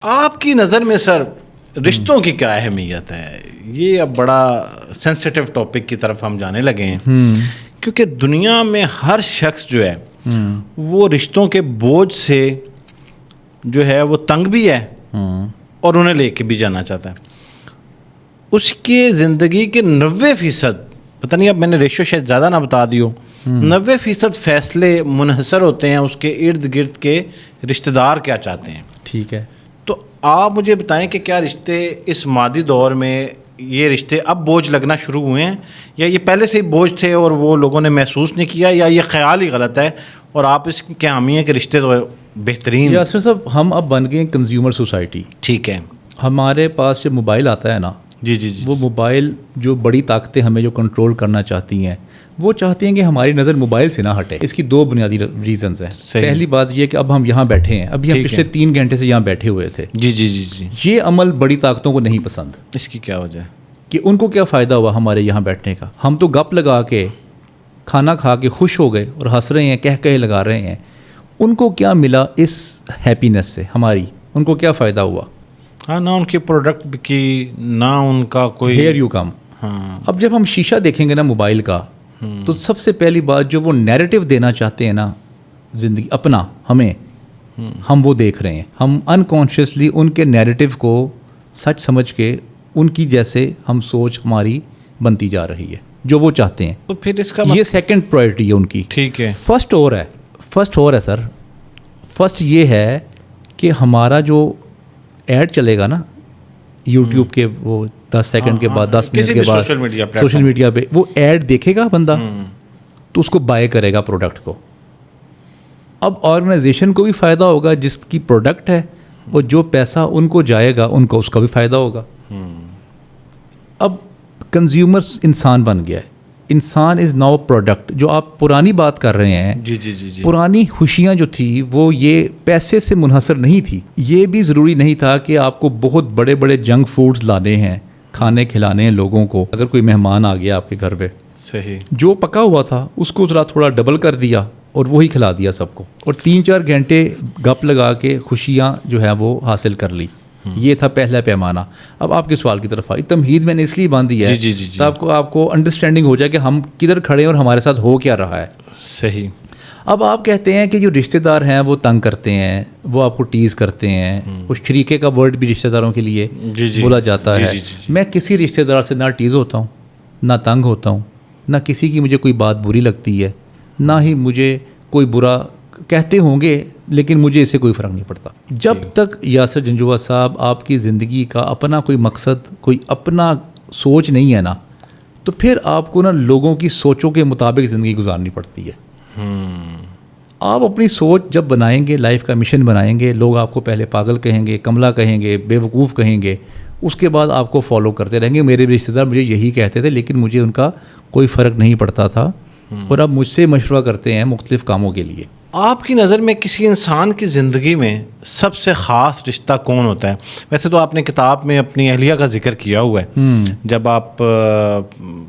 آپ کی نظر میں سر رشتوں کی کیا اہمیت ہے؟ یہ اب بڑا سینسیٹیو ٹاپک کی طرف ہم جانے لگے ہیں، کیونکہ دنیا میں ہر شخص جو ہے وہ رشتوں کے بوجھ سے جو ہے وہ تنگ بھی ہے اور انہیں لے کے بھی جانا چاہتا ہے۔ اس کی زندگی کے 90%، پتہ نہیں اب میں نے ریشو شاید زیادہ نہ بتا دیو، 90% فیصلے منحصر ہوتے ہیں اس کے ارد گرد کے رشتہ دار کیا چاہتے ہیں۔ ٹھیک ہے، تو آپ مجھے بتائیں کہ کیا رشتے اس مادی دور میں یہ رشتے اب بوجھ لگنا شروع ہوئے ہیں، یا یہ پہلے سے ہی بوجھ تھے اور وہ لوگوں نے محسوس نہیں کیا، یا یہ خیال ہی غلط ہے اور آپ اس کے حامی ہیں کہ رشتے تو بہترین؟ یاسر صاحب، ہم اب بن گئے کنزیومر سوسائٹی۔ ٹھیک ہے، ہمارے پاس جب موبائل آتا ہے نا، جی جی جی، وہ موبائل جو بڑی طاقتیں ہمیں جو کنٹرول کرنا چاہتی ہیں، وہ چاہتی ہیں کہ ہماری نظر موبائل سے نہ ہٹے۔ اس کی دو بنیادی ریزنز ہیں۔ پہلی بات یہ کہ اب ہم یہاں بیٹھے ہیں، ابھی ہم پچھلے 3 گھنٹے سے یہاں بیٹھے ہوئے تھے۔ جی جی جی جی، یہ عمل بڑی طاقتوں کو نہیں پسند۔ اس کی کیا وجہ ہے؟ کہ ان کو کیا فائدہ ہوا ہمارے یہاں بیٹھنے کا؟ ہم تو گپ لگا کے کھانا کھا کے خوش ہو گئے اور ہنس رہے ہیں، کہہ لگا رہے ہیں۔ ان کو کیا ملا اس ہیپینس سے؟ ہماری ان کو کیا فائدہ ہوا؟ ہاں، نہ ان کی پروڈکٹ کی، نہ ان کا کوئی ہیئر یو کم۔ ہاں، اب جب ہم شیشہ دیکھیں گے نا موبائل کا، تو سب سے پہلی بات جو وہ نیریٹو دینا چاہتے ہیں نا زندگی اپنا ہمیں، ہم وہ دیکھ رہے ہیں۔ ہم انکانشیسلی ان کے نیریٹو کو سچ سمجھ کے ان کی جیسے ہم سوچ ہماری بنتی جا رہی ہے جو وہ چاہتے ہیں۔ تو پھر اس کا یہ سیکنڈ پرائرٹی ہے ان کی۔ ٹھیک ہے، فرسٹ اور ہے سر۔ فرسٹ یہ ہے کہ ہمارا جو ایڈ چلے گا نا یوٹیوب کے، وہ 10 سیکنڈ کے بعد، 10 منٹ کے بعد سوشل میڈیا پہ وہ ایڈ دیکھے گا بندہ، تو اس کو بائی کرے گا پروڈکٹ کو۔ اب آرگنائزیشن کو بھی فائدہ ہوگا جس کی پروڈکٹ ہے، اور جو پیسہ ان کو جائے گا ان کو اس کا بھی فائدہ ہوگا۔ اب کنزیومر انسان بن گیا ہے۔ انسان از ناؤ پروڈکٹ۔ جو آپ پرانی بات کر رہے ہیں، جی جی جی جی، پرانی خوشیاں جو تھی وہ یہ پیسے سے منحصر نہیں تھی۔ یہ بھی ضروری نہیں تھا کہ آپ کو بہت بڑے بڑے جنک فوڈز لانے ہیں، کھانے کھلانے ہیں لوگوں کو۔ اگر کوئی مہمان آ گیا آپ کے گھر پہ، صحیح، جو پکا ہوا تھا اس کو ذرا تھوڑا ڈبل کر دیا اور وہی کھلا دیا سب کو، اور 3-4 گھنٹے گپ لگا کے خوشیاں جو ہے وہ حاصل کر لی۔ یہ تھا پہلا پیمانہ۔ اب آپ کے سوال کی طرف آئی، تمہید میں نے اس لیے باندھی ہے تو آپ کو انڈرسٹینڈنگ ہو جائے کہ ہم کدھر کھڑے ہیں اور ہمارے ساتھ ہو کیا رہا ہے۔ صحیح۔ اب آپ کہتے ہیں کہ جو رشتہ دار ہیں وہ تنگ کرتے ہیں، وہ آپ کو ٹیز کرتے ہیں۔ کچھ شریکے کا ورڈ بھی رشتہ داروں کے لیے بولا جاتا ہے۔ میں کسی رشتہ دار سے نہ ٹیز ہوتا ہوں، نہ تنگ ہوتا ہوں، نہ کسی کی مجھے کوئی بات بری لگتی ہے، نہ ہی مجھے کوئی برا کہتے ہوں گے، لیکن مجھے اسے کوئی فرق نہیں پڑتا۔ جب تک یاسر جنجوعہ صاحب آپ کی زندگی کا اپنا کوئی مقصد، کوئی اپنا سوچ نہیں ہے نا، تو پھر آپ کو نا لوگوں کی سوچوں کے مطابق زندگی گزارنی پڑتی ہے۔ آپ اپنی سوچ جب بنائیں گے، لائف کا مشن بنائیں گے، لوگ آپ کو پہلے پاگل کہیں گے، کملا کہیں گے، بے وقوف کہیں گے، اس کے بعد آپ کو فالو کرتے رہیں گے۔ میرے رشتہ دار مجھے یہی کہتے تھے لیکن مجھے ان کا کوئی فرق نہیں پڑتا تھا، اور اب مجھ سے مشورہ کرتے ہیں مختلف کاموں کے لیے۔ آپ کی نظر میں کسی انسان کی زندگی میں سب سے خاص رشتہ کون ہوتا ہے؟ ویسے تو آپ نے کتاب میں اپنی اہلیہ کا ذکر کیا ہوا ہے، جب آپ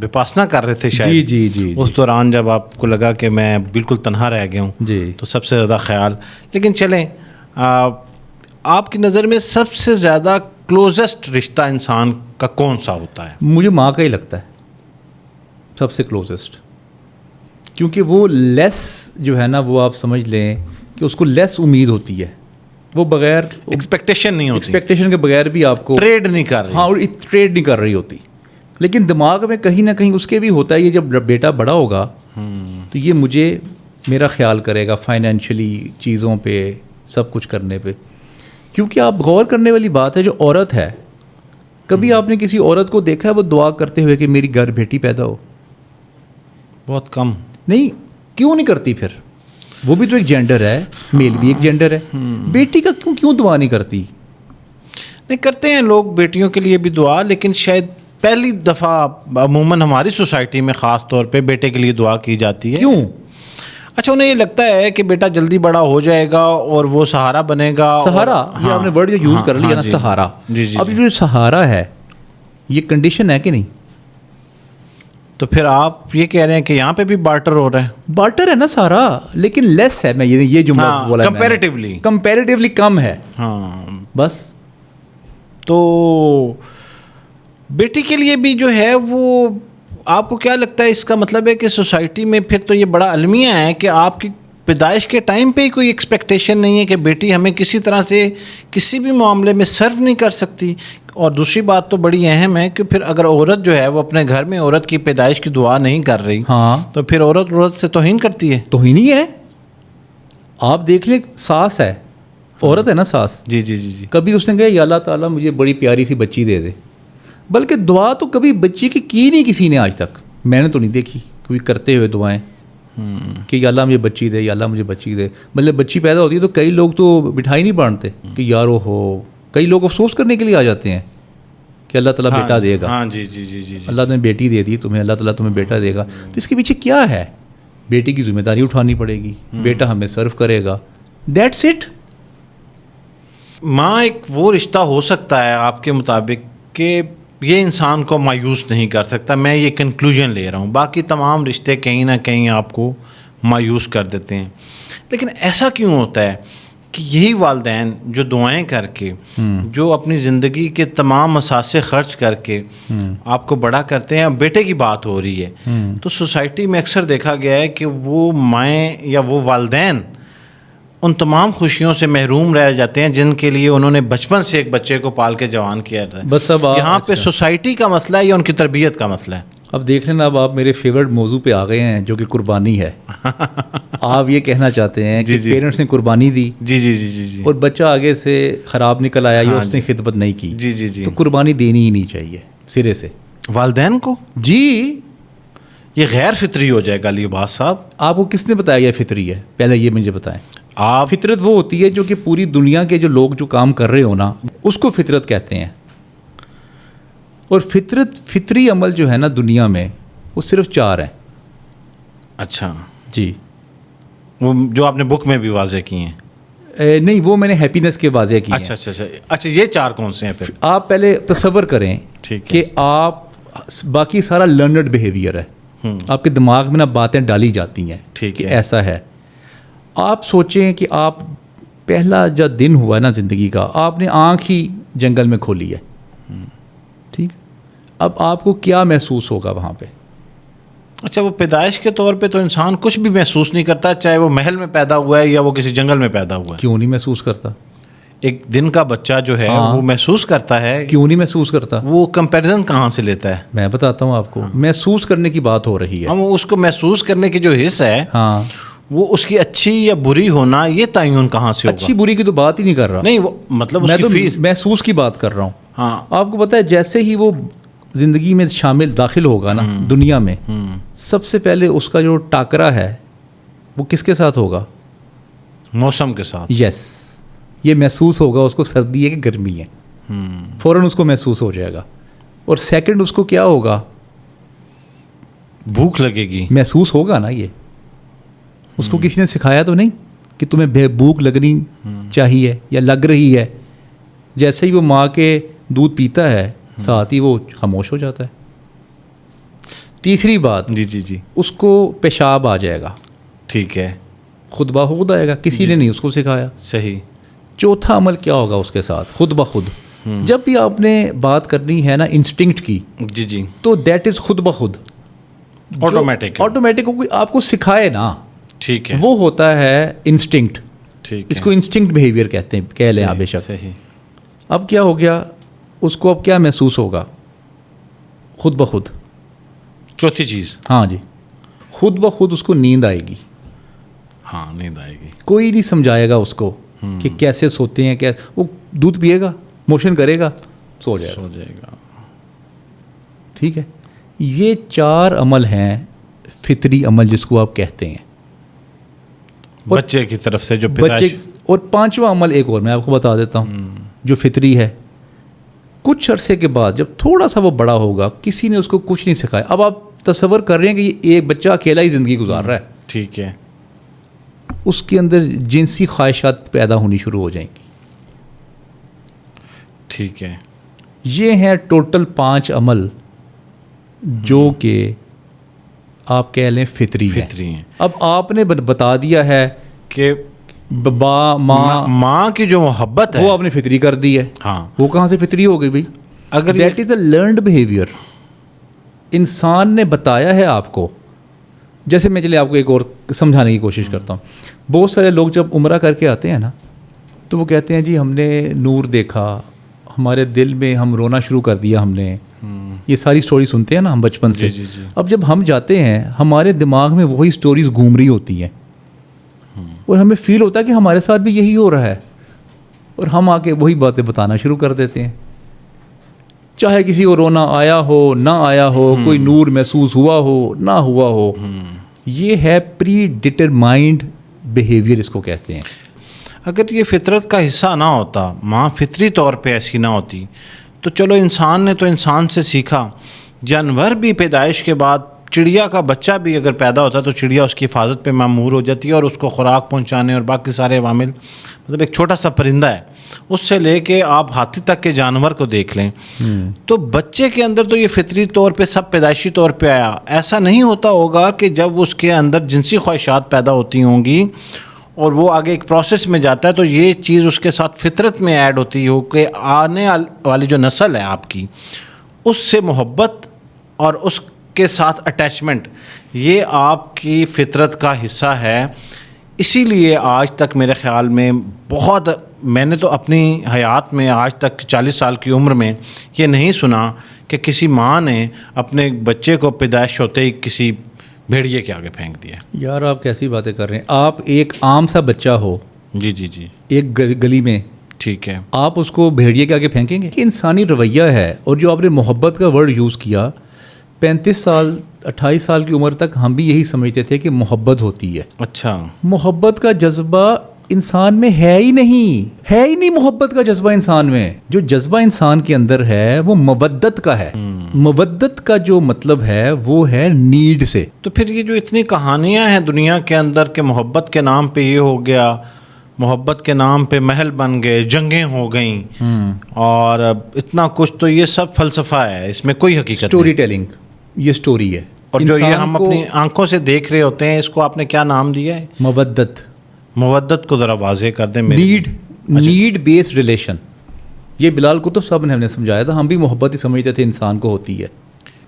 وپاسنا کر رہے تھے شاید، جی اس دوران جب آپ کو لگا کہ میں بالکل تنہا رہ گیا ہوں، تو سب سے زیادہ خیال، لیکن چلیں آپ کی نظر میں سب سے زیادہ کلوزسٹ رشتہ انسان کا کون سا ہوتا ہے؟ مجھے ماں کا ہی لگتا ہے سب سے کلوزسٹ، کیونکہ وہ لیس جو ہے نا، وہ آپ سمجھ لیں کہ اس کو لیس امید ہوتی ہے، وہ بغیر ایکسپیکٹیشن نہیں ہوتی، ایکسپیکٹیشن کے بغیر بھی آپ کو ٹریڈ نہیں کر رہی، ہاں، اور ٹریڈ نہیں کر رہی ہوتی، لیکن دماغ میں کہیں نہ کہیں اس کے بھی ہوتا ہے یہ جب بیٹا بڑا ہوگا تو یہ مجھے میرا خیال کرے گا فائنینشلی، چیزوں پہ، سب کچھ کرنے پہ۔ کیونکہ آپ غور کرنے والی بات ہے، جو عورت ہے، کبھی آپ نے کسی عورت کو دیکھا ہے وہ دعا کرتے ہوئے کہ میری گھر بیٹی پیدا ہو؟ بہت کم۔ نہیں، کیوں نہیں کرتی پھر؟ وہ بھی تو ایک جینڈر ہے، میل بھی ایک جینڈر ہے، بیٹی کا کیوں دعا نہیں کرتی؟ نہیں کرتے ہیں لوگ بیٹیوں کے لیے بھی دعا، لیکن شاید پہلی دفعہ عموماً ہماری سوسائٹی میں خاص طور پہ بیٹے کے لیے دعا کی جاتی ہے۔ کیوں؟ اچھا، انہیں یہ لگتا ہے کہ بیٹا جلدی بڑا ہو جائے گا اور وہ سہارا بنے گا۔ سہارا، یہ آپ نے ورڈ جو یوز کر لیا نا، سہارا۔ اب یہ جو سہارا ہے یہ کنڈیشن ہے کہ نہیں؟ تو پھر آپ یہ کہہ رہے ہیں کہ یہاں پہ بھی بارٹر ہو رہا ہے؟ بارٹر ہے نا سارا، لیکن لیس ہے۔ میں یہ جملہ بولا، کمپیریٹیولی کم ہے، ہاں، بس تو بیٹی کے لیے بھی جو ہے وہ آپ کو کیا لگتا ہے اس کا مطلب ہے کہ سوسائٹی میں پھر تو یہ بڑا المیہ ہے کہ آپ کی پیدائش کے ٹائم پہ ہی کوئی ایکسپیکٹیشن نہیں ہے کہ بیٹی ہمیں کسی طرح سے کسی بھی معاملے میں سرو نہیں کر سکتی. اور دوسری بات تو بڑی اہم ہے کہ پھر اگر عورت جو ہے وہ اپنے گھر میں عورت کی پیدائش کی دعا نہیں کر رہی تو پھر عورت سے توہین کرتی ہے. توہین ہی ہے. آپ دیکھ لیں ساس ہے, عورت ہے نا ساس, جی جی جی جی, کبھی اس نے کہا یا اللہ تعالیٰ مجھے بڑی پیاری سی بچی دے دے, بلکہ دعا تو کبھی بچی کی نہیں کسی نے آج تک, میں نے تو نہیں دیکھی کوئی کرتے ہوئے دعائیں کہ یا اللہ مجھے بچی دے, یا اللہ مجھے بچی دے. مطلب بچی پیدا ہوتی ہے تو کئی لوگ تو مٹھائی نہیں بانٹتے کہ یارو ہو, کئی لوگ افسوس کرنے کے لیے آ جاتے ہیں کہ اللہ تعالیٰ بیٹا دے گا. ہاں جی جی جی جی, اللہ نے بیٹی دے دی تمہیں, اللہ تعالیٰ تمہیں بیٹا دے گا. تو اس کے پیچھے کیا ہے؟ بیٹی کی ذمہ داری اٹھانی پڑے گی, بیٹا ہمیں سرو کرے گا, دیٹس اٹ. ماں ایک وہ رشتہ ہو سکتا ہے آپ کے مطابق کہ یہ انسان کو مایوس نہیں کر سکتا, میں یہ کنکلوژن لے رہا ہوں, باقی تمام رشتے کہیں نہ کہیں آپ کو مایوس کر دیتے ہیں. لیکن ایسا کیوں ہوتا ہے کہ یہی والدین جو دعائیں کر کے, جو اپنی زندگی کے تمام مساسے خرچ کر کے آپ کو بڑا کرتے ہیں, بیٹے کی بات ہو رہی ہے, تو سوسائٹی میں اکثر دیکھا گیا ہے کہ وہ مائیں یا وہ والدین ان تمام خوشیوں سے محروم رہ جاتے ہیں جن کے لیے انہوں نے بچپن سے ایک بچے کو پال کے جوان کیا تھا. بس اب یہاں پہ سوسائٹی کا مسئلہ ہے یا ان کی تربیت کا مسئلہ ہے؟ اب دیکھ لینا, اب آپ میرے فیورٹ موضوع پہ آ گئے ہیں جو کہ قربانی ہے. آپ یہ کہنا چاہتے ہیں کہ پیرنٹس نے قربانی دی, جی جی جی جی, اور بچہ آگے سے خراب نکل آیا یا اس نے خدمت نہیں کی, جی جی جی, تو قربانی دینی ہی نہیں چاہیے سرے سے والدین کو. جی یہ غیر فطری ہو جائے گا لباس صاحب. آپ کو کس نے بتایا یہ فطری ہے؟ پہلے یہ مجھے بتائیں. آپ فطرت وہ ہوتی ہے جو کہ پوری دنیا کے جو لوگ جو کام کر رہے ہو نا, اس کو فطرت کہتے ہیں. اور فطری عمل جو ہے نا دنیا میں وہ صرف 4 ہیں. اچھا جی, وہ جو آپ نے بک میں بھی واضح کی ہیں؟ نہیں, وہ میں نے ہیپینس کے واضح کی ہیں. اچھا اچھا اچھا اچھا, یہ 4 کون سے ہیں پھر؟ آپ پہلے تصور کریں کہ آپ باقی سارا لرنڈ بیہیویئر ہے, آپ کے دماغ میں نا باتیں ڈالی جاتی ہیں کہ ایسا ہے. آپ سوچیں کہ آپ پہلا جو دن ہوا ہے نا زندگی کا, آپ نے آنکھ ہی جنگل میں کھولی ہے, ٹھیک, اب آپ کو کیا محسوس ہوگا وہاں پہ؟ اچھا, وہ پیدائش کے طور پہ تو انسان کچھ بھی محسوس نہیں کرتا, چاہے وہ محل میں پیدا ہوا ہے یا وہ کسی جنگل میں پیدا ہوا ہے. کیوں نہیں محسوس کرتا؟ ایک دن کا بچہ جو ہے وہ محسوس کرتا ہے. کیوں نہیں محسوس کرتا؟ وہ کمپیریزن کہاں سے لیتا ہے؟ میں بتاتا ہوں آپ کو. محسوس کرنے کی بات ہو رہی ہے. ہم اس کو محسوس کرنے کی جو حص ہے, وہ اس کی اچھی یا بری ہونا, یہ تعین کہاں سے ہوگا؟ اچھی بری کی تو بات ہی نہیں کر رہا. نہیں, وہ مطلب میں تو محسوس کی بات کر رہا ہوں. ہاں, آپ کو پتہ ہے جیسے ہی وہ زندگی میں داخل ہوگا نا دنیا میں, سب سے پہلے اس کا جو ٹاکرا ہے وہ کس کے ساتھ ہوگا؟ موسم کے ساتھ. یس, یہ محسوس ہوگا اس کو سردی ہے کہ گرمی ہے, فوراً اس کو محسوس ہو جائے گا. اور سیکنڈ اس کو کیا ہوگا؟ بھوک لگے گی. محسوس ہوگا نا, یہ اس کو کسی نے سکھایا تو نہیں کہ تمہیں بھوک لگنی چاہیے یا لگ رہی ہے. جیسے ہی وہ ماں کے دودھ پیتا ہے ساتھ ہی وہ خاموش ہو جاتا ہے. تیسری بات, جی جی جی, اس کو پیشاب آ جائے گا. ٹھیک ہے, خود بخود آئے گا, کسی نے نہیں اس کو سکھایا. صحیح. چوتھا عمل کیا ہوگا اس کے ساتھ؟ خود بخود. جب بھی آپ نے بات کرنی ہے نا انسٹنکٹ کی, جی جی, تو دیٹ از خود بخود, آٹومیٹک کوئی آپ کو سکھائے نا, ٹھیک ہے, وہ ہوتا ہے انسٹنکٹ. ٹھیک, اس کو انسٹنکٹ بیہیویئر کہتے ہیں, کہہ لیں آپ بے شک. اب کیا ہو گیا, اس کو اب کیا محسوس ہوگا؟ خود بخود. چوتھی چیز, ہاں جی, خود بخود اس کو نیند آئے گی. ہاں, نیند آئے گی. کوئی نہیں سمجھائے گا اس کو کہ کیسے سوتے ہیں, کیا وہ دودھ پیے گا, موشن کرے گا, سو جائے گا. ٹھیک ہے, یہ 4 عمل ہیں فطری عمل جس کو آپ کہتے ہیں بچے کی طرف سے جو پیدائش. اور 5واں عمل ایک اور میں آپ کو بتا دیتا ہوں جو فطری ہے. کچھ عرصے کے بعد جب تھوڑا سا وہ بڑا ہوگا, کسی نے اس کو کچھ نہیں سکھایا. اب آپ تصور کر رہے ہیں کہ یہ ایک بچہ اکیلا ہی زندگی گزار رہا ہے. ٹھیک ہے, اس کے اندر جنسی خواہشات پیدا ہونی شروع ہو جائیں گی. ٹھیک ہے, یہ ہیں ٹوٹل 5 عمل جو کہ آپ کہہ لیں فطری ہیں. ہیں. اب آپ نے بتا دیا ہے کہ ماں کی جو محبت ہے وہ آپ نے فطری کر دی ہے. ہاں وہ کہاں سے فطری ہو گئی بھائی؟ اگر that is a learned behaviour. انسان نے بتایا ہے آپ کو. جیسے میں چلے آپ کو ایک اور سمجھانے کی کوشش کرتا ہوں. بہت سارے لوگ جب عمرہ کر کے آتے ہیں نا تو وہ کہتے ہیں جی ہم نے نور دیکھا, ہمارے دل میں ہم رونا شروع کر دیا ہم نے. یہ ساری سٹوری سنتے ہیں نا ہم بچپن سے. اب جب ہم جاتے ہیں ہمارے دماغ میں وہی سٹوریز گھوم رہی ہوتی ہیں اور ہمیں فیل ہوتا ہے کہ ہمارے ساتھ بھی یہی ہو رہا ہے, اور ہم آ کے وہی باتیں بتانا شروع کر دیتے ہیں. چاہے کسی کو رونا آیا ہو نہ آیا ہو, کوئی نور محسوس ہوا ہو نہ ہوا ہو, یہ ہے پری ڈٹرمائنڈ بیہیویئر اس کو کہتے ہیں. اگر یہ فطرت کا حصہ نہ ہوتا, ماں فطری طور پہ ایسی نہ ہوتی, تو چلو انسان نے تو انسان سے سیکھا. جانور بھی پیدائش کے بعد, چڑیا کا بچہ بھی اگر پیدا ہوتا تو چڑیا اس کی حفاظت پہ مامور ہو جاتی ہے اور اس کو خوراک پہنچانے اور باقی سارے عوامل, مطلب ایک چھوٹا سا پرندہ ہے, اس سے لے کے آپ ہاتھی تک کے جانور کو دیکھ لیں تو بچے کے اندر تو یہ فطری طور پہ سب پیدائشی طور پہ آیا. ایسا نہیں ہوتا ہوگا کہ جب اس کے اندر جنسی خواہشات پیدا ہوتی ہوں گی اور وہ آگے ایک پروسیس میں جاتا ہے تو یہ چیز اس کے ساتھ فطرت میں ایڈ ہوتی ہو کہ آنے والی جو نسل ہے آپ کی, اس سے محبت اور اس کے ساتھ اٹیچمنٹ, یہ آپ کی فطرت کا حصہ ہے. اسی لیے آج تک میرے خیال میں بہت, میں نے تو اپنی حیات میں آج تک 40 سال کی عمر میں یہ نہیں سنا کہ کسی ماں نے اپنے بچے کو پیدائش ہوتے ہی کسی بھیڑیے کے آگے پھینک دیا. یار آپ کیسی باتیں کر رہے ہیں. آپ ایک عام سا بچہ ہو جی ایک گلی میں, ٹھیک ہے, آپ اس کو بھیڑیے کے آگے پھینکیں گے؟ کہ انسانی رویہ ہے. اور جو آپ نے محبت کا ورڈ یوز کیا, 35 سال 28 سال کی عمر تک ہم بھی یہی سمجھتے تھے کہ محبت ہوتی ہے. اچھا, محبت کا جذبہ انسان میں ہے ہی نہیں محبت کا جذبہ انسان میں. جو جذبہ انسان کے اندر ہے وہ مودت کا ہے. مودت کا جو مطلب ہے وہ ہے نیڈ سے. تو پھر یہ جو اتنی کہانیاں ہیں دنیا کے اندر کہ محبت کے نام پہ یہ ہو گیا, محبت کے نام پہ محل بن گئے, جنگیں ہو گئیں اور اتنا کچھ, تو یہ سب فلسفہ ہے, اس میں کوئی حقیقت نہیں. اسٹوری ٹیلنگ, یہ اسٹوری ہے. اور جو یہ ہم اپنی آنکھوں سے دیکھ رہے ہوتے ہیں, اس کو آپ نے کیا نام دیا ہے؟ مودت کو ذرا واضح کر دیں. Need based relation. یہ بلال کتب صاحب نے ہم نے سمجھایا تھا. ہم بھی محبت ہی سمجھتے تھے انسان کو ہوتی ہے.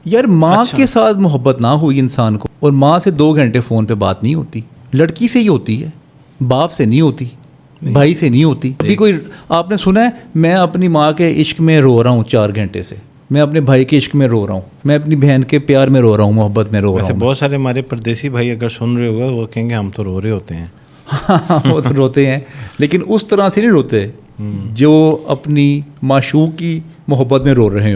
یار ماں کے ساتھ محبت نہ ہوئی انسان کو, اور ماں سے 2 گھنٹے فون پہ بات نہیں ہوتی, لڑکی سے ہی ہوتی ہے, باپ سے نہیں ہوتی, بھائی سے نہیں ہوتی. ابھی کوئی آپ نے سنا ہے میں اپنی ماں کے عشق میں رو رہا ہوں 4 گھنٹے سے, میں اپنے بھائی کے عشق میں رو رہا ہوں, میں اپنی بہن کے پیار میں رو رہا ہوں, محبت میں رو رہا ہوں. بہت سارے ہمارے پردیسی بھائی اگر سن رہے ہوگا وہ کہیں گے ہم تو رو رہے ہوتے ہیں. وہ تو روتے ہیں, لیکن اس طرح سے نہیں روتے جو اپنی معشوق کی محبت میں رو رہے ہوں.